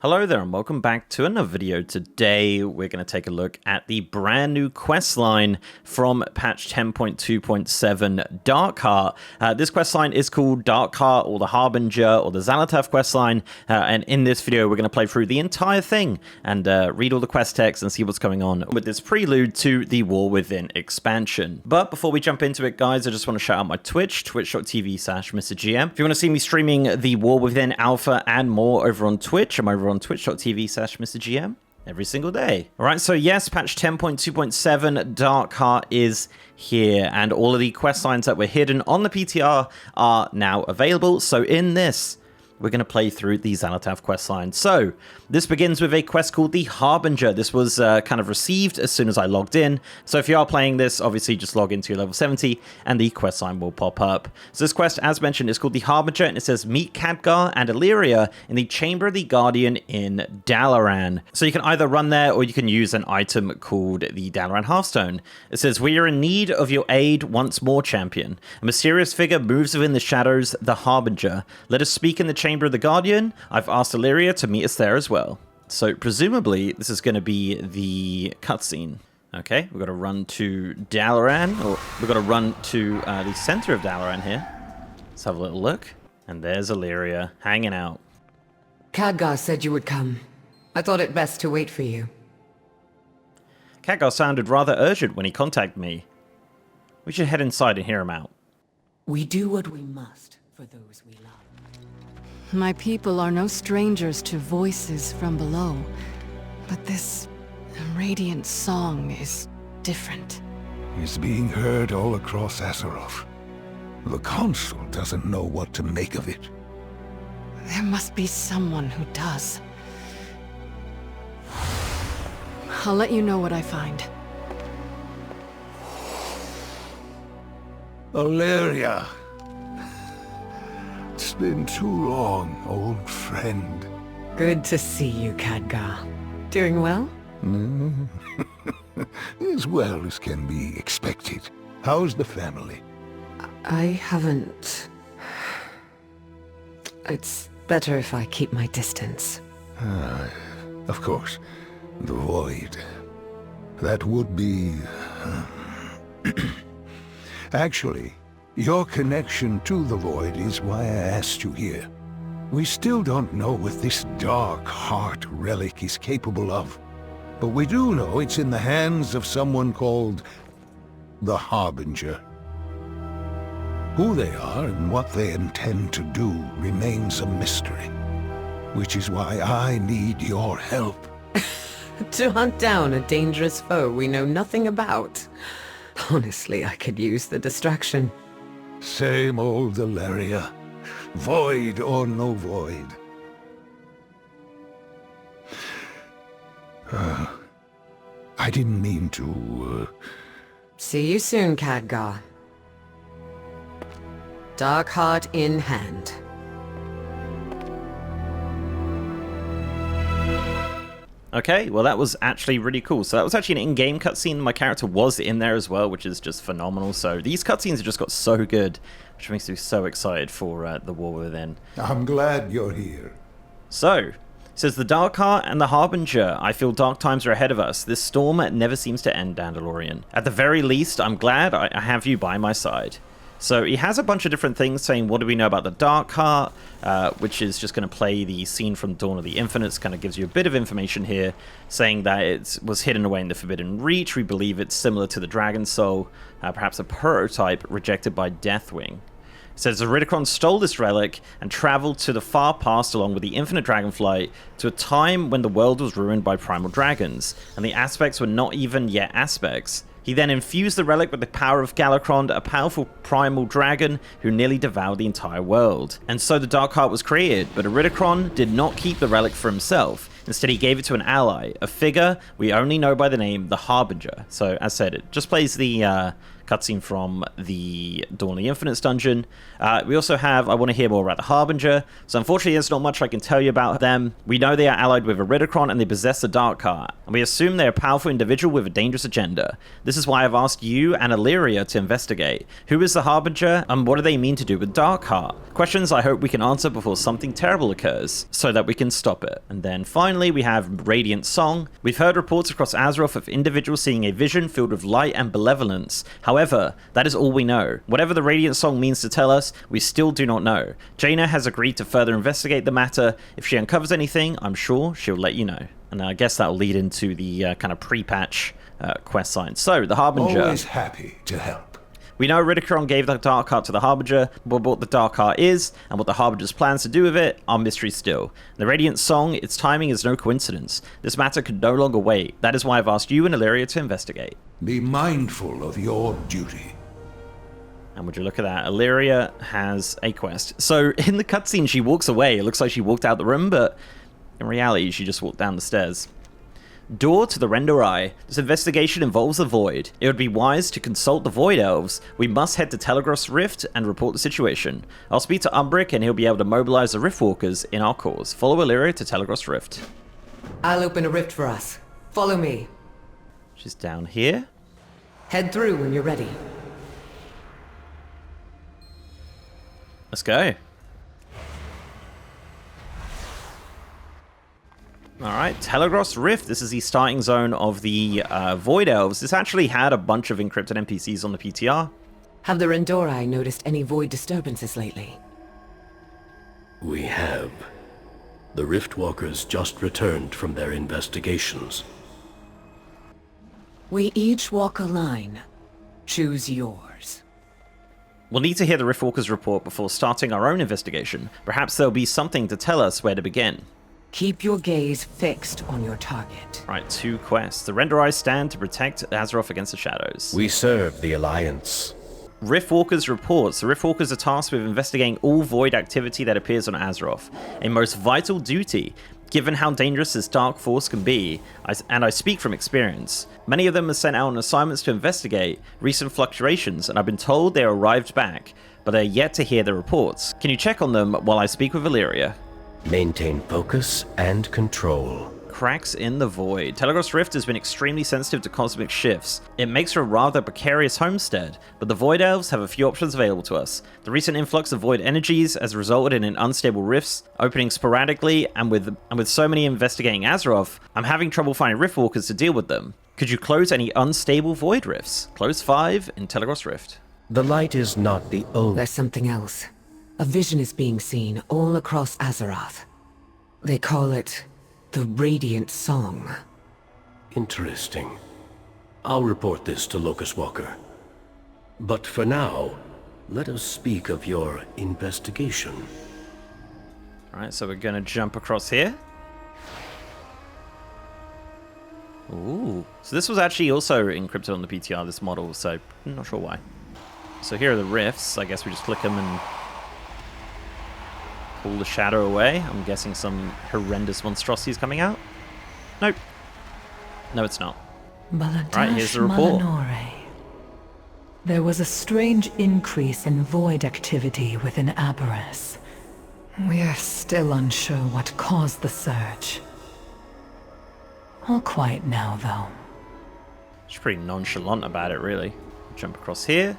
Hello there and welcome back to another video. Today we're going to take a look at the brand new questline from patch 10.2.7 Darkheart. This questline is called Darkheart or the Harbinger or the xal'atath questline, and in this video we're going to play through the entire thing and read all the quest text and see what's going on with this prelude to the War Within expansion. But before we jump into it, guys, I just want to shout out my Twitch, twitch.tv/MrGM. If you want to see me streaming the War Within Alpha and more over on Twitch, I'm over on twitch.tv/MrGM every single day. All right, so yes, patch 10.2.7 Darkheart is here, and all of the quest lines that were hidden on the PTR are now available. So in this, we're going to play through the xal'atath questline. So this begins with a quest called the Harbinger. This was kind of received as soon as I logged in. So if you are playing this, obviously just log into your level 70 and the questline will pop up. So this quest, as mentioned, is called the Harbinger, and it says meet Khadgar and Alleria in the Chamber of the Guardian in Dalaran. So you can either run there or you can use an item called the Dalaran Hearthstone. It says, we are in need of your aid once more, champion. A mysterious figure moves within the shadows, the Harbinger. Let us speak in the Chamber of the Guardian. I've asked Alleria to meet us there as well. So presumably this is going to be the cutscene. Okay, we've got to run to Dalaran, or we've got to run to the center of Dalaran here. Let's have a little look. And there's Alleria hanging out. Khadgar said you would come. I thought it best to wait for you. Khadgar sounded rather urgent when he contacted me. We should head inside and hear him out. We do what we must for those we love. My people are no strangers to voices from below, but this radiant song is different. It's being heard all across Azeroth. The Council doesn't know what to make of it. There must be someone who does. I'll let you know what I find. Alleria. It's been too long, old friend. Good to see you, Khadgar. Doing well? As well as can be expected. How's the family? I haven't... It's better if I keep my distance. Of course. The Void. That would be... Actually, your connection to the Void is why I asked you here. We still don't know what this Darkheart relic is capable of, but we do know it's in the hands of someone called the Harbinger. Who they are and what they intend to do remains a mystery, which is why I need your help. To hunt down a dangerous foe we know nothing about. Honestly, I could use the distraction. Same old Alleria. Void or no void. I didn't mean to, See you soon, Khadgar. Darkheart in hand. Okay, well that was actually really cool. So that was actually an in-game cutscene. My character was in there as well, which is just phenomenal. So these cutscenes have just got so good, which makes me so excited for the War Within. I'm glad you're here. So, it says, the Darkheart and the Harbinger. I feel dark times are ahead of us. This storm never seems to end, Dandalorian. At the very least, I'm glad I have you by my side. So he has a bunch of different things saying, what do we know about the Darkheart, which is just going to play the scene from Dawn of the Infinites, kind of gives you a bit of information here, saying that it was hidden away in the Forbidden Reach. We believe it's similar to the Dragon Soul, perhaps a prototype rejected by Deathwing. It says, the Ridicron stole this relic and traveled to the far past along with the Infinite Dragonflight to a time when the world was ruined by primal dragons, and the aspects were not even yet aspects. He then infused the relic with the power of Galakrond, a powerful primal dragon who nearly devoured the entire world. And so the Darkheart was created, but Ridicron did not keep the relic for himself. Instead, he gave it to an ally, a figure we only know by the name the Harbinger. So, as said, it just plays the cutscene from the Dawn of the Infinites dungeon. We also have I Want to Hear More About the Harbinger. So unfortunately, there's not much I can tell you about them. We know they are allied with Iridikron and they possess the Dark Heart. And we assume they're a powerful individual with a dangerous agenda. This is why I've asked you and Alleria to investigate. Who is the Harbinger and what do they mean to do with Dark Heart? Questions I hope we can answer before something terrible occurs, so that we can stop it. And then finally, we have Radiant Song. We've heard reports across Azeroth of individuals seeing a vision filled with light and benevolence. However, that is all we know. Whatever the Radiant Song means to tell us, we still do not know. Jaina has agreed to further investigate the matter. If she uncovers anything, I'm sure she'll let you know. And I guess that'll lead into the kind of pre-patch quest line. So, the Harbinger. Always happy to help. We know Iridikron gave the Dark Heart to the Harbinger, but what the Dark Heart is, and what the Harbinger's plans to do with it, are mysteries still. The Radiant Song, its timing is no coincidence. This matter could no longer wait. That is why I've asked you and Alleria to investigate. Be mindful of your duty. And would you look at that, Alleria has a quest. So in the cutscene, she walks away. It looks like she walked out the room, but in reality, she just walked down the stairs. Door to the Render Eye. This investigation involves the Void. It would be wise to consult the Void Elves. We must head to Telegraph's Rift and report the situation. I'll speak to Umbric and he'll be able to mobilize the Riftwalkers in our cause. Follow Alleria to Telegraph's Rift. I'll open a rift for us. Follow me. She's down here. Head through when you're ready. Let's go. Alright, Telegraph's Rift. This is the starting zone of the Void Elves. This actually had a bunch of encrypted NPCs on the PTR. Have the Rendorai noticed any void disturbances lately? We have. The Riftwalkers just returned from their investigations. We each walk a line. Choose yours. We'll need to hear the Riftwalkers report before starting our own investigation. Perhaps there'll be something to tell us where to begin. Keep your gaze fixed on your target. Right, 2 quests. The Renderai stand to protect Azeroth against the shadows. We serve the Alliance. Riftwalkers reports. The Riftwalkers are tasked with investigating all void activity that appears on Azeroth. A most vital duty, given how dangerous this dark force can be, and I speak from experience. Many of them are sent out on assignments to investigate recent fluctuations, and I've been told they arrived back, but they're yet to hear the reports. Can you check on them while I speak with Alleria? Maintain focus and control. Cracks in the void. Telegraph's Rift has been extremely sensitive to cosmic shifts. It makes for a rather precarious homestead, but the Void Elves have a few options available to us. The recent influx of void energies has resulted in unstable rifts, opening sporadically, and with so many investigating Azeroth, I'm having trouble finding Riftwalkers to deal with them. Could you close any unstable void rifts? Close 5 in Telegraph's Rift. The light is not the only... There's something else. A vision is being seen all across Azeroth. They call it the Radiant Song. Interesting. I'll report this to Locust Walker. But for now, let us speak of your investigation. Alright, so we're gonna jump across here. Ooh. So this was actually also encrypted on the PTR, this model, so I'm not sure why. So here are the rifts. I guess we just click them and pull the shadow away. I'm guessing some horrendous monstrosity is coming out. Nope. No, it's not. Right, here's the report. There was a strange increase in void activity within Aberrus. We are still unsure what caused the surge. All quiet now, though. She's pretty nonchalant about it, really. Jump across here.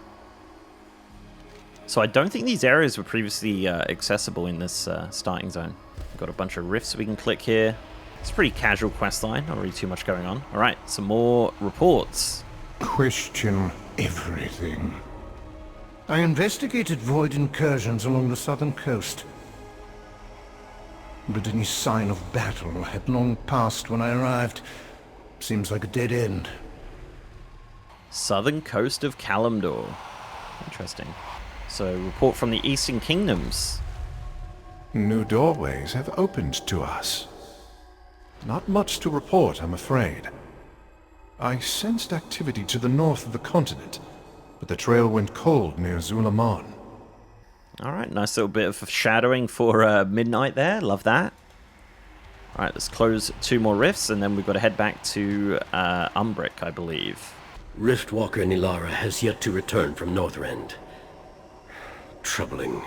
So I don't think these areas were previously accessible in this starting zone. We've got a bunch of rifts we can click here. It's a pretty casual quest line, not really too much going on. All right, some more reports. Question everything. I investigated void incursions along the southern coast. But any sign of battle had long passed when I arrived. Seems like a dead end. Southern coast of Kalimdor. Interesting. So, report from the Eastern Kingdoms. New doorways have opened to us. Not much to report, I'm afraid. I sensed activity to the north of the continent, but the trail went cold near Zulamon. Alright, nice little bit of foreshadowing for midnight there. Love that. Alright, let's close 2 more rifts, and then we've got to head back to Umbric, I believe. Riftwalker Nilara has yet to return from Northrend. Troubling.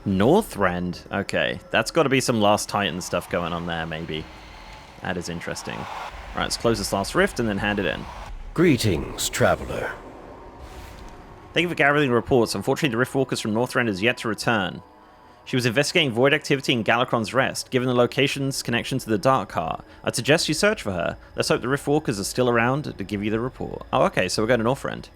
Northrend? Okay, that's got to be some Last Titan stuff going on there, maybe. That is interesting. Alright, let's close this last rift and then hand it in. Greetings, traveler. Thank you for gathering reports. Unfortunately, the Riftwalkers from Northrend is yet to return. She was investigating void activity in Galakron's Rest. Given the location's connection to the Dark Heart, I'd suggest you search for her. Let's hope the Riftwalkers are still around to give you the report. Oh, okay, so we're going to Northrend.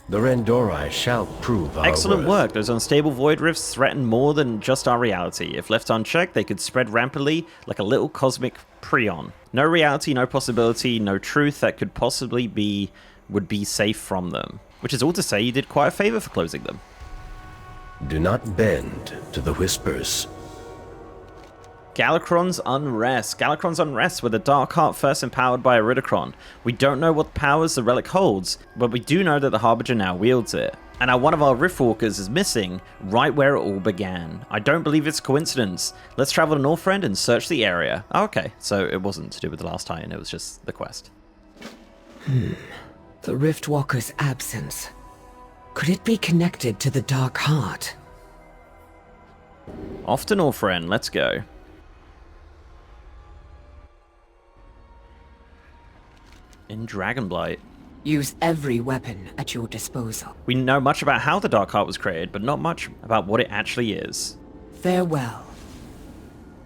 The Rendori shall prove our Excellent worth. work. Those unstable void rifts threaten more than just our reality. If left unchecked, they could spread rampantly like a little cosmic prion. No reality, no possibility, no truth that could possibly be would be safe from them. Which is all to say you did quite a favor for closing them. Do not bend to the whispers. Galakron's Unrest. Galakron's Unrest were the Dark Heart first empowered by Iridikron. We don't know what powers the relic holds, but we do know that the Harbinger now wields it. And now one of our Riftwalkers is missing, right where it all began. I don't believe it's a coincidence. Let's travel to Northrend and search the area. Oh, okay, so it wasn't to do with the Last Titan, it was just the quest. The Riftwalker's absence. Could it be connected to the Dark Heart? Off to Northrend, let's go. In Dragonblight. Use every weapon at your disposal. We know much about how the Dark Heart was created, but not much about what it actually is. Farewell.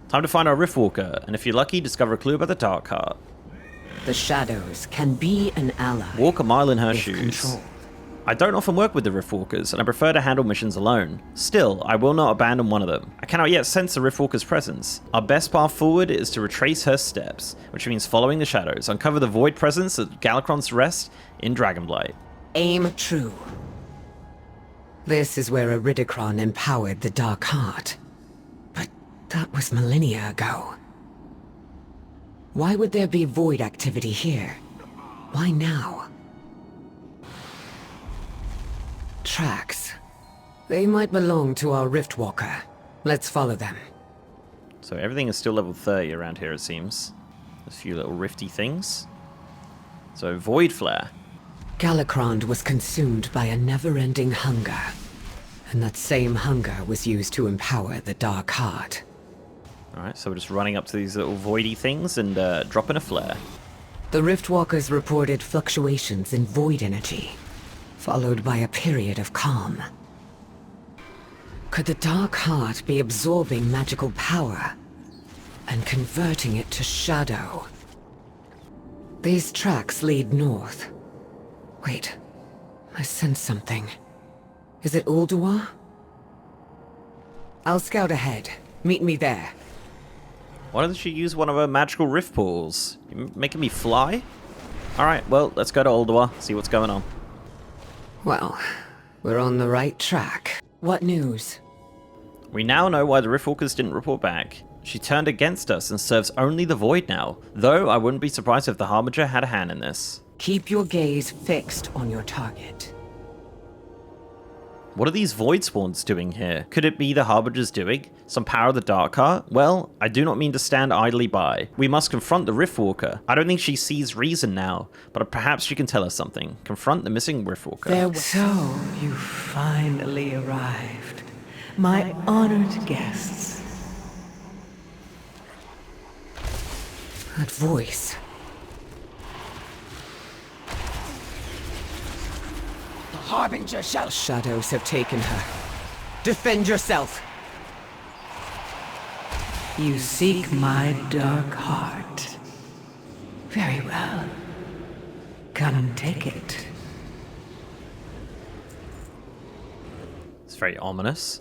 Time to find our Riftwalker, and if you're lucky, discover a clue about the Dark Heart. The shadows can be an ally. Walk a mile in her if shoes. controlled. I don't often work with the Riftwalkers, and I prefer to handle missions alone. Still, I will not abandon one of them. I cannot yet sense the Riftwalker's presence. Our best path forward is to retrace her steps, which means following the shadows, uncover the void presence at Galakron's Rest in Dragonblight. Aim true. This is where Iridikron empowered the Dark Heart. But that was millennia ago. Why would there be void activity here? Why now? Tracks. They might belong to our Riftwalker. Let's follow them. So everything is still level 30 around here, it seems. A few little rifty things. So, Void Flare. Galakron was consumed by a never-ending hunger. And that same hunger was used to empower the Dark Heart. Alright, so we're just running up to these little voidy things and dropping a flare. The Riftwalkers reported fluctuations in void energy, followed by a period of calm. Could the Dark Heart be absorbing magical power and converting it to shadow? These tracks lead north. Wait, I sense something. Is it Ulduar? I'll scout ahead. Meet me there. Why doesn't she use one of her magical rift pools? You making me fly? Alright, well, let's go to Ulduar, see what's going on. Well, we're on the right track. What news? We now know why the Riftwalkers didn't report back. She turned against us and serves only the Void now, though I wouldn't be surprised if the Harbinger had a hand in this. Keep your gaze fixed on your target. What are these Void Spawns doing here? Could it be the Harbinger's doing? Some power of the Dark Heart? Well, I do not mean to stand idly by. We must confront the Riftwalker. I don't think she sees reason now, but perhaps she can tell us something. Confront the missing Riftwalker. So, you finally arrived. My honored guests. That voice. The Harbinger shall... Shadows have taken her. Defend yourself! You seek my dark heart. Very well. Come take it. It's very ominous.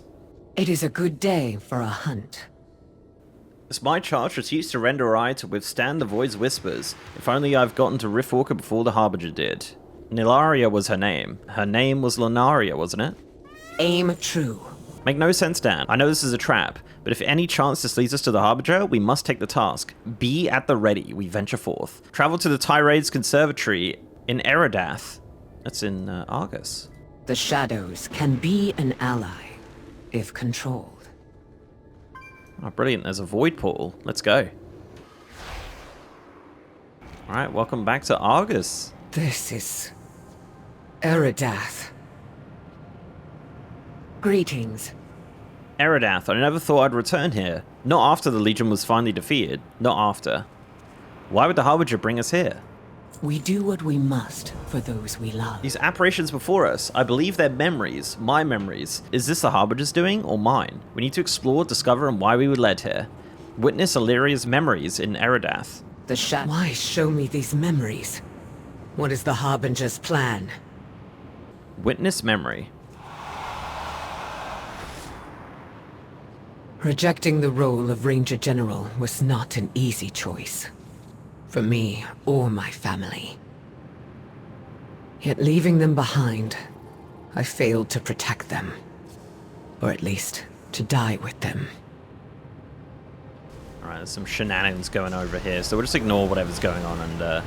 It is a good day for a hunt. It's my charge to teach Surrender Eye to withstand the Void's whispers. If only I've gotten to Riftwalker before the Harbinger did. Nilaria was her name. Her name was Lunaria, wasn't it? Aim true. Make no sense, Dan. I know this is a trap, but if any chance this leads us to the Harbinger, we must take the task. Be at the ready, we venture forth. Travel to the Tirade's Conservatory in Xal'atath. That's in Argus. The shadows can be an ally, if controlled. Oh, brilliant. There's a void portal. Let's go. Alright, welcome back to Argus. This is xal'atath. Greetings. xal'atath, I never thought I'd return here. Not after the Legion was finally defeated. Not after. Why would the Harbinger bring us here? We do what we must for those we love. These apparitions before us, I believe they're memories. My memories. Is this the Harbinger's doing, or mine? We need to explore, discover, and why we were led here. Witness Alleria's memories in xal'atath. Why show me these memories? What is the Harbinger's plan? Witness memory. Rejecting the role of Ranger General was not an easy choice. For me, or my family. Yet leaving them behind, I failed to protect them. Or at least, to die with them. Alright, there's some shenanigans going over here, so we'll just ignore whatever's going on and,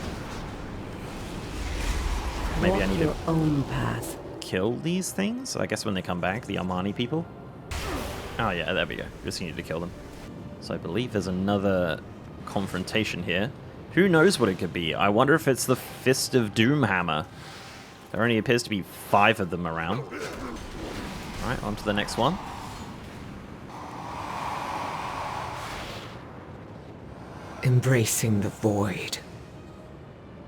maybe I need to own path. kill these things? I guess when they come back, the Armani people. Oh yeah, there we go. Just need to kill them. So I believe there's another confrontation here. Who knows what it could be? I wonder if it's the Fist of Doomhammer. There only appears to be 5 of them around. Alright, on to the next one. Embracing the void.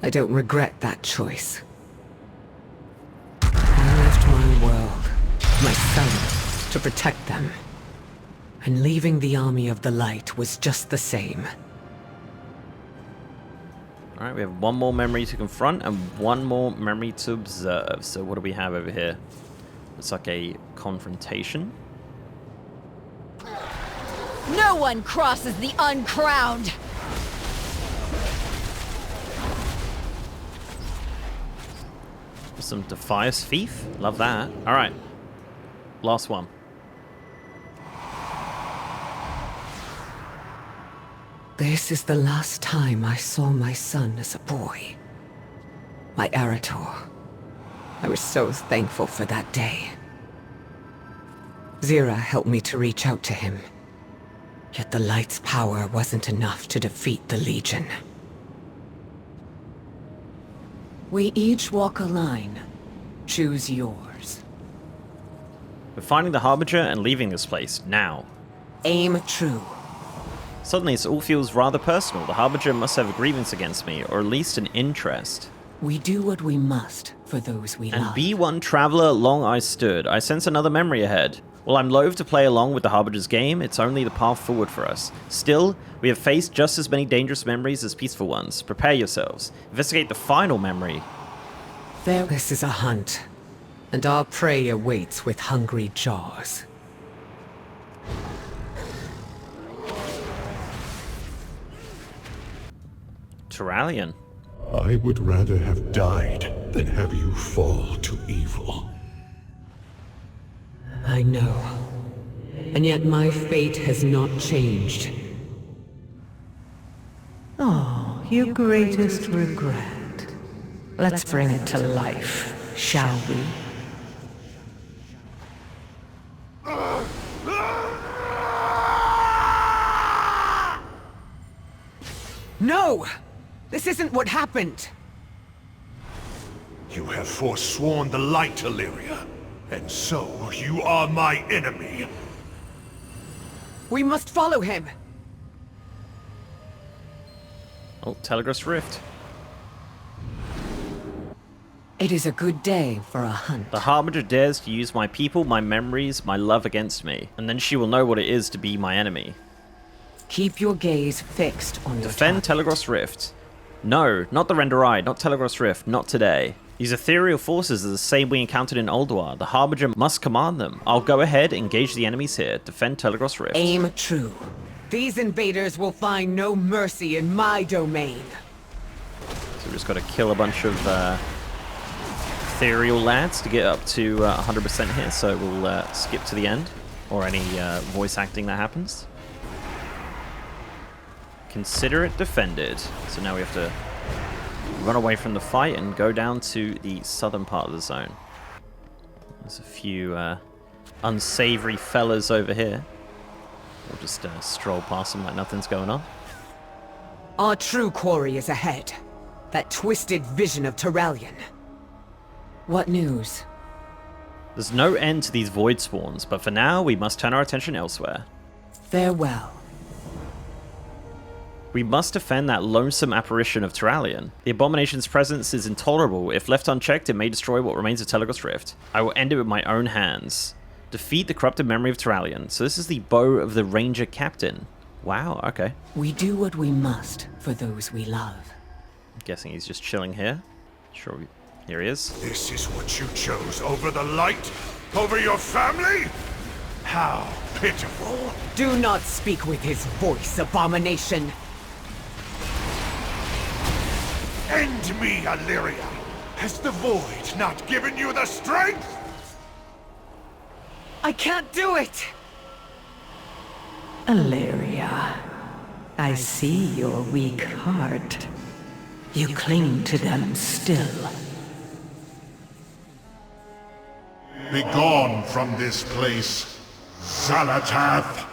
I don't regret that choice. I left my world, my son, to protect them. And leaving the army of the light was just the same. Alright, we have one more memory to confront and one more memory to observe. So what do we have over here? It's like a confrontation. No one crosses the uncrowned! Some Defias Thief. Love that. Alright. Last one. This is the last time I saw my son as a boy. My Arator. I was so thankful for that day. Zira helped me to reach out to him. Yet the light's power wasn't enough to defeat the Legion. We each walk a line. Choose yours. We're finding the Harbinger and leaving this place, now. Aim true. Suddenly it all feels rather personal. The Harbinger must have a grievance against me, or at least an interest. We do what we must for those we And love. be one traveler long I stood. I sense another memory ahead. While I'm loath to play along with the Harbinger's game, it's only the path forward for us. Still, we have faced just as many dangerous memories as peaceful ones. Prepare yourselves. Investigate the final memory. This is a hunt, and our prey awaits with hungry jaws. Turalian. I would rather have died than have you fall to evil. I know. And yet my fate has not changed. Oh, your greatest regret. Let's bring it to life, shall we? No! This isn't what happened! You have forsworn the light, Alleria, and so you are my enemy. We must follow him! Oh, Telegraph's Rift. It is a good day for a hunt. The Harbinger dares to use my people, my memories, my love against me, and then she will know what it is to be my enemy. Keep your gaze fixed on your Defend target. Telegraph's Rift. No, not the Render Eye, not Telegraph's Rift, not today. These ethereal forces are the same we encountered in Ulduar. The Harbinger must command them. I'll go ahead, engage the enemies here. Defend Telegraph's Rift. Aim true. These invaders will find no mercy in my domain. So we just got to kill a bunch of ethereal lads to get up to 100% here. So we'll skip to the end, or any voice acting that happens. Consider it defended. So now we have to run away from the fight and go down to the southern part of the zone. There's a few unsavory fellas over here. We'll just stroll past them like nothing's going on. Our true quarry is ahead. That twisted vision of Turalyon. What news? There's no end to these void spawns, but for now, we must turn our attention elsewhere. Farewell. We must defend that lonesome apparition of Turalyon. The abomination's presence is intolerable. If left unchecked, it may destroy what remains of Telegoth's Rift. I will end it with my own hands. Defeat the corrupted memory of Turalyon. So this is the bow of the Ranger Captain. Wow, okay. We do what we must for those we love. I'm guessing he's just chilling here. Here he is. This is what you chose over the light? Over your family? How pitiful. Do not speak with his voice, abomination. End me, Alleria. Has the void not given you the strength? I can't do it! Alleria, I see your weak heart. You cling to them still. Begone from this place, xal'atath.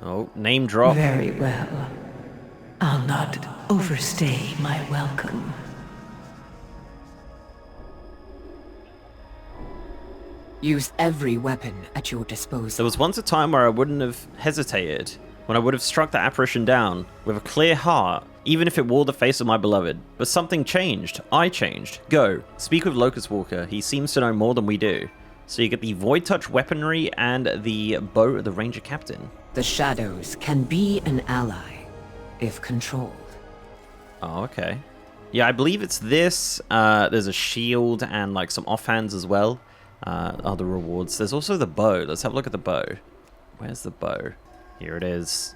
Oh, name drop. Very well. I'll not overstay my welcome. Use every weapon at your disposal. There was once a time where I wouldn't have hesitated, when I would have struck the apparition down with a clear heart, even if it wore the face of my beloved. But something changed. I changed. Go. Speak with Locust Walker. He seems to know more than we do. So you get the Void Touch weaponry and the bow of the Ranger Captain. The shadows can be an ally, if controlled. Oh, okay. Yeah, I believe it's this. There's a shield and like some offhands as well. Other rewards. There's also the bow. Let's have a look at the bow. Where's the bow? Here it is.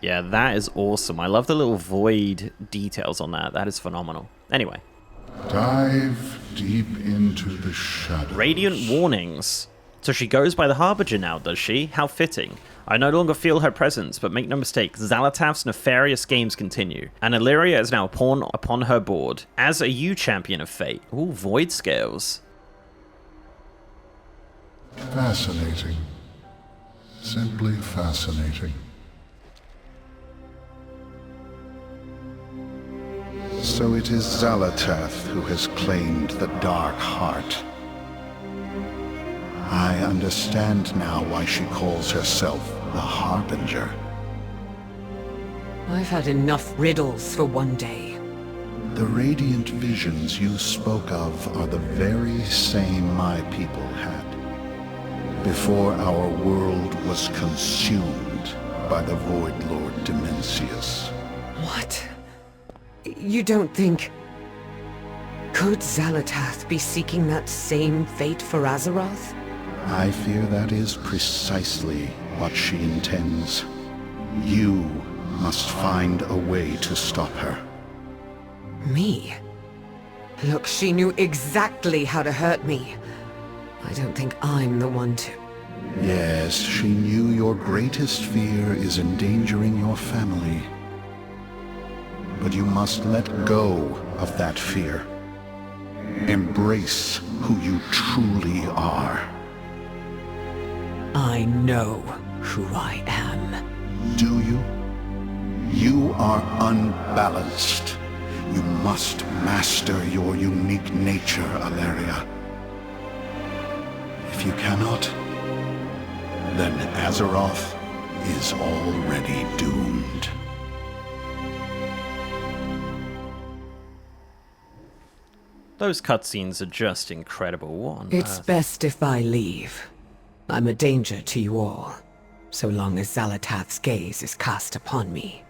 Yeah, that is awesome. I love the little void details on that. That is phenomenal. Anyway. Dive deep into the shadows. Radiant warnings. So she goes by the Harbinger now, does she? How fitting. I no longer feel her presence, but make no mistake, xal'atath's nefarious games continue, and Alleria is now a pawn upon her board. As are you, champion of fate. Ooh, void scales. Fascinating. Simply fascinating. So it is xal'atath who has claimed the Dark Heart. I understand now why she calls herself the Harbinger. I've had enough riddles for one day. The radiant visions you spoke of are the very same my people had. Before our world was consumed by the Void Lord Dimensius. What? You don't think... Could xal'atath be seeking that same fate for Azeroth? I fear that is precisely what she intends. You must find a way to stop her. Me? Look, she knew exactly how to hurt me. I don't think I'm the one to... Yes, she knew your greatest fear is endangering your family. But you must let go of that fear. Embrace who you truly are. I know who I am. Do you? You are unbalanced. You must master your unique nature, Alleria. If you cannot, then Azeroth is already doomed. Those cutscenes are just incredible. What on It's earth? best if I leave. I'm a danger to you all, so long as xal'atath's gaze is cast upon me.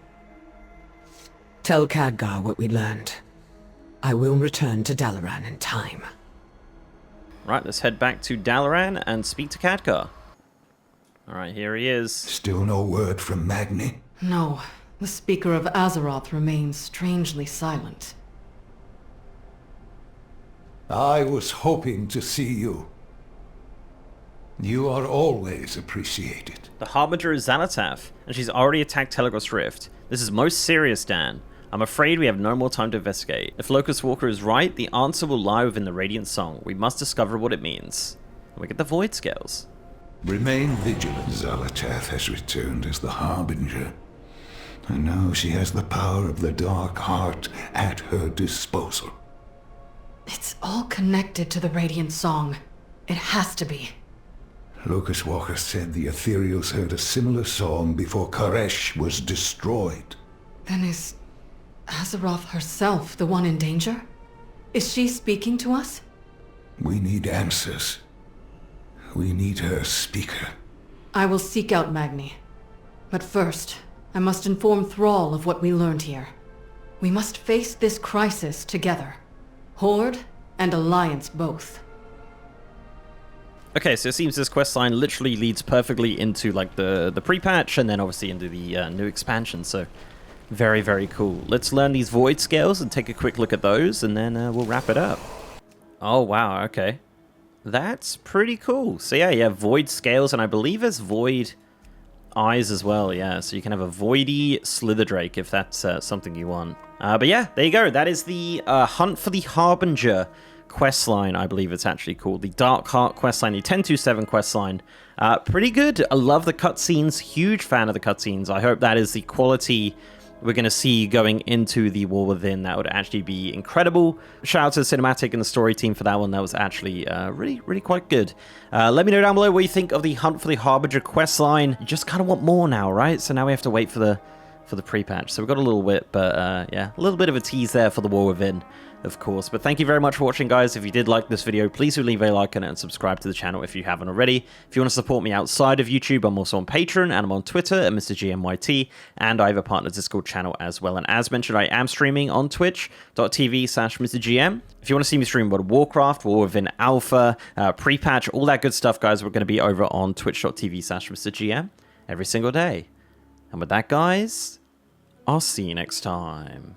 Tell Khadgar what we learned. I will return to Dalaran in time. Right, let's head back to Dalaran and speak to Khadgar. Alright, here he is. Still no word from Magni? No, the Speaker of Azeroth remains strangely silent. I was hoping to see you. You are always appreciated. The Harbinger is xal'atath, and she's already attacked Telegoth's Rift. This is most serious, Dan. I'm afraid we have no more time to investigate. If Locust Walker is right, the answer will lie within the Radiant Song. We must discover what it means. And we get the Void Scales. Remain vigilant. xal'atath has returned as the Harbinger. And now she has the power of the Dark Heart at her disposal. It's all connected to the Radiant Song. It has to be. Locust Walker said the Ethereals heard a similar song before Koresh was destroyed. Then is Azeroth herself the one in danger? Is she speaking to us? We need answers. We need her speaker. I will seek out Magni. But first, I must inform Thrall of what we learned here. We must face this crisis together. Horde and Alliance both. Okay, so it seems this questline literally leads perfectly into like the pre-patch and then obviously into the new expansion, so very, very cool. Let's learn these void scales and take a quick look at those, and then we'll wrap it up. Oh, wow, okay. That's pretty cool. So yeah, void scales, and I believe there's void eyes as well, yeah. So you can have a voidy Slitherdrake if that's something you want. But yeah, there you go. That is the Hunt for the Harbinger questline, I believe it's actually called. The Dark Heart questline, the 1027 questline. Pretty good. I love the cutscenes. Huge fan of the cutscenes. I hope that is the quality we're going to see going into the War Within. That would actually be incredible. Shout out to the cinematic and the story team for that one. That was actually really quite good. Let me know down below what you think of the Hunt for the Harbinger questline. You just kind of want more now, right? So now we have to wait for the pre-patch. So we've got a little bit, but yeah, a little bit of a tease there for the War Within, of course. But thank you very much for watching, guys. If you did like this video, please do leave a like on it and subscribe to the channel if you haven't already. If you want to support me outside of YouTube, I'm also on Patreon, and I'm on Twitter at MrGMYT, and I have a partner Discord channel as well. And as mentioned, I am streaming on twitch.tv/MrGM. If you want to see me stream World of Warcraft, War Within Alpha, pre-patch, all that good stuff, guys, we're going to be over on twitch.tv/MrGM every single day. And with that, guys, I'll see you next time.